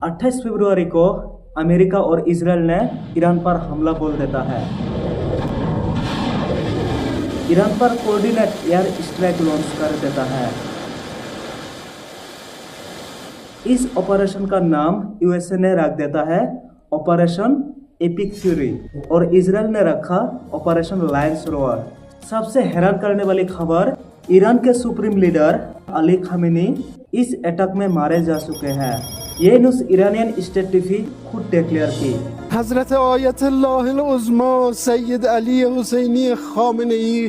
28 फरवरी को अमेरिका और इजराइल ने ईरान पर हमला बोल देता है। ईरान पर कोऑर्डिनेट एयर स्ट्राइक लॉन्च कर देता है। इस ऑपरेशन का नाम यूएसए ने रख देता है ऑपरेशन एपिक फ्यूरी और इजराइल ने रखा ऑपरेशन लायंस रोअर। सबसे हैरान करने वाली खबर, ईरान के सुप्रीम लीडर अली खामेनी इस अटैक में मारे जा चुके हैं। ये न्यूज़ ईरानियन स्टेट टीवी खुद डिक्लेयर की। हजरत आयतुल्लाह उज़्मा सैयद अली हुसैनी खामेनी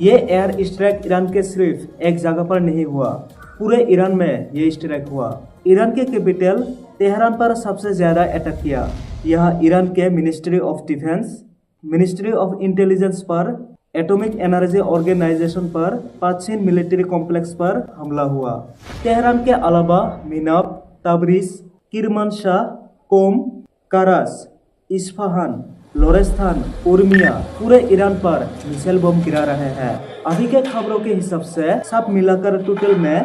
ये एयर स्ट्राइक ईरान के सिर्फ एक जगह पर नहीं हुआ, पूरे ईरान में ये स्ट्राइक हुआ। ईरान के कैपिटल तेहरान पर सबसे ज्यादा अटैक किया। यह ईरान के ministry of defence, ministry of intelligence पर, एटॉमिक एनर्जी ऑर्गेनाइजेशन पर, पाचीन मिलिट्री कॉम्प्लेक्स पर हमला हुआ। तेहरान के अलावा मिनाब, तबरीज, किरमानशाह, कोम, करास, इस्फहान, लोरेस्तान, उर्मिया पूरे ईरान पर मिसाइल बम गिरा रहे हैं। अभी के खबरों के हिसाब से सब मिलाकर टोटल में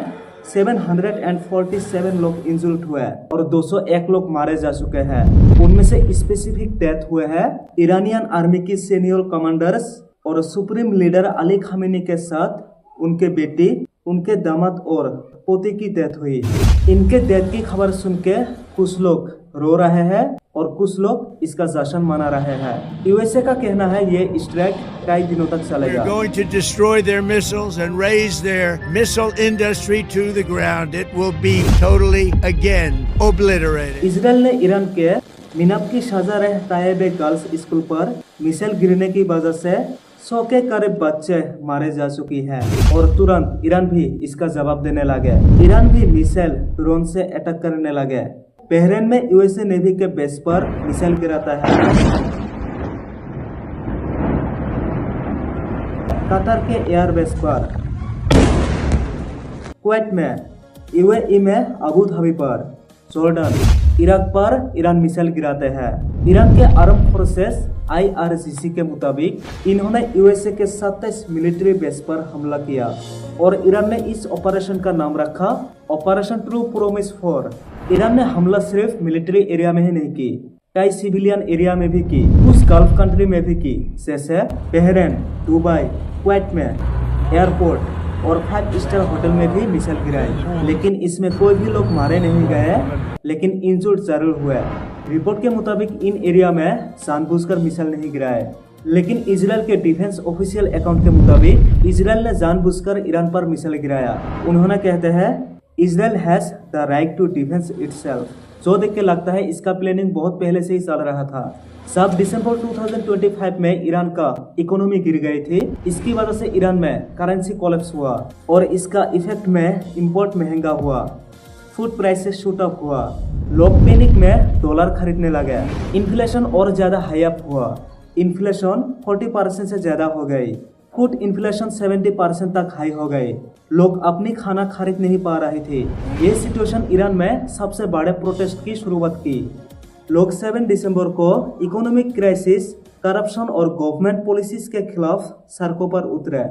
747 लोग इंजर्ड हुए और 201 लोग मारे जा चुके हैं। उनमें से स्पेसिफिक डेथ हुए हैं ईरानियन आर्मी की सीनियर कमांडर्स और सुप्रीम लीडर अली खामेनी के साथ उनके बेटी, उनके दामाद और पोते की डेथ हुई। इनके डेथ की खबर सुन के कुछ लोग रो रहे हैं और कुछ लोग इसका जश्न मना रहे हैं। यूएसए का कहना है ये स्ट्राइक कई दिनों तक चलेगा। They're going to destroy their missiles and raise their missile industry to the ground. It will be totally again obliterated. Israel ने ईरान के मिनाब की शाजारेह तायबे गर्ल्स स्कूल पर मिसाइल गिरने की वजह से 100 के करीब बच्चे मारे जा चुकी है और तुरंत ईरान भी इसका जवाब देने लगे। ईरान भी मिसाइल ड्रोन से अटैक करने लगे। बहरीन में यूएसए नेवी के बेस पर मिसाइल गिराता है। कतर के एयरबेस पर, कुवैत में, यूएई में अबू धाबी पर, जॉर्डन, इराक पर ईरान मिसाइल गिराते हैं। ईरान के आर्म फोर्सेस IRGC के मुताबिक इन्होंने यूएसए के 27 मिलिट्री बेस पर हमला किया और ईरान ने इस ऑपरेशन का नाम रखा ऑपरेशन ट्रू प्रोमिस 4। ईरान ने हमला सिर्फ मिलिट्री एरिया में ही नहीं की, कई सिविलियन एरिया में भी की, कुछ गल्फ कंट्री में भी की, जैसे बहरीन, दुबई, कुवैत में एयरपोर्ट और 5 स्टार होटल में भी मिसाइल गिराई। लेकिन इसमें कोई भी लोग मारे नहीं गए, लेकिन इंजर्ड जरूर हुए। रिपोर्ट के मुताबिक इन एरिया में जानबूझकर मिसाइल नहीं गिराए, लेकिन इजराइल के डिफेंस ऑफिशियल अकाउंट के मुताबिक इजराइल ने जानबूझकर ईरान पर मिसाइल गिराया। उन्होंने कहते हैं Israel has the right to defence itself, जो देख के लगता है इसका प्लानिंग बहुत पहले से ही चल रहा था। 7 दिसंबर 2025 में ईरान का इकोनॉमी गिर गई थी। इसकी वजह से ईरान में करेंसी कोलैप्स हुआ और इसका इफेक्ट में इंपोर्ट महंगा हुआ, फूड प्राइसेस शूट अप हुआ, लोग पैनिक में डॉलर खरीदने लगे, इन्फ्लेशन और ज्यादा हाई अप हुआ। इन्फ्लेशन 40% से ज्यादा हो गई, फूड इन्फ्लेशन 70% तक हाई हो गई, लोग अपनी खाना खरीद नहीं पा रहे थे। ये सिचुएशन ईरान में सबसे बड़े प्रोटेस्ट की शुरुआत की। लोग 7 दिसंबर को इकोनॉमिक क्राइसिस, करप्शन और गवर्नमेंट पॉलिसीज के खिलाफ सड़कों पर उतरे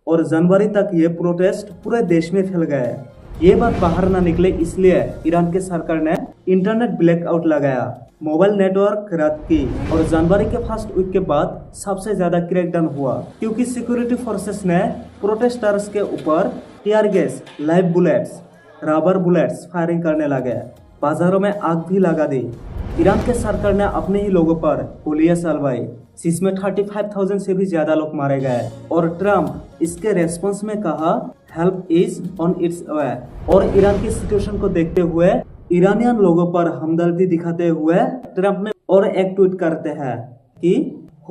और जनवरी तक ये प्रोटेस्ट पूरे देश में फैल गए। ये बात बाहर ना निकले इसलिए ईरान के सरकार ने इंटरनेट ब्लैकआउट लगाया, मोबाइल नेटवर्क रद्द की और जनवरी के फर्स्ट वीक के बाद सबसे ज्यादा क्रैकडाउन हुआ क्योंकि सिक्योरिटी फोर्सेस ने प्रोटेस्टर्स के ऊपर tear gas, live bullets, rubber bullets firing करने लगे, बाजारों में आग भी लगा दी। ईरान के सरकार ने अपने ही लोगों पर गोलियां चलवाई, जिसमें 35,000 से भी ज्यादा लोग मारे गए और ट्रम्प इसके रेस्पॉन्स में कहा हेल्प इज ऑन इट्स वे। और ईरान की सिचुएशन को देखते हुए ईरानियन लोगों पर हमदर्दी दिखाते हुए ट्रम्प ने और एक ट्वीट करते हैं कि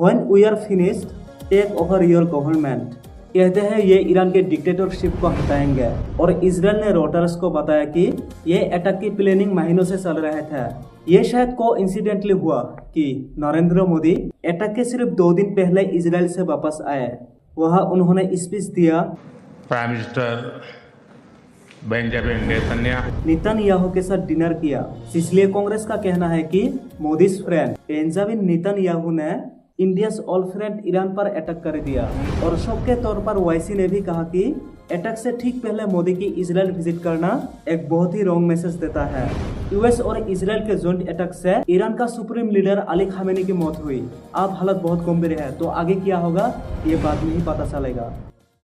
when we are finished take over your government. कहते हैं ये ईरान के डिक्टेटरशिप को हटाएंगे और इजराइल ने रोटर्स को बताया कि ये अटैक की प्लानिंग महीनों से चल रहे थे। ये शायद कोइंसिडेंटली हुआ कि नरेंद्र मोदी अटैक के सिर्फ 2 दिन पहले इजराइल से वापस आए। वहाँ उन्होंने स्पीच दिया, प्राइम मिनिस्टर बेंजामिन नेतन्याहू के साथ डिनर किया। इसलिए कांग्रेस का कहना है कि मोदी फ्रेंड बेंजामिन नेतन्याहू ने इंडिया ऑल फ्रेंड ईरान पर अटैक कर दिया। और शौक के तौर पर वाईसी ने भी कहा कि अटैक से ठीक पहले मोदी की इजराइल विजिट करना एक बहुत ही रॉन्ग मैसेज देता है। यूएस और इजराइल के जॉइंट अटैक से ईरान का सुप्रीम लीडर अली खामेनी की मौत हुई। अब हालत बहुत गंभीर है, तो आगे क्या होगा ये बाद में ही पता चलेगा।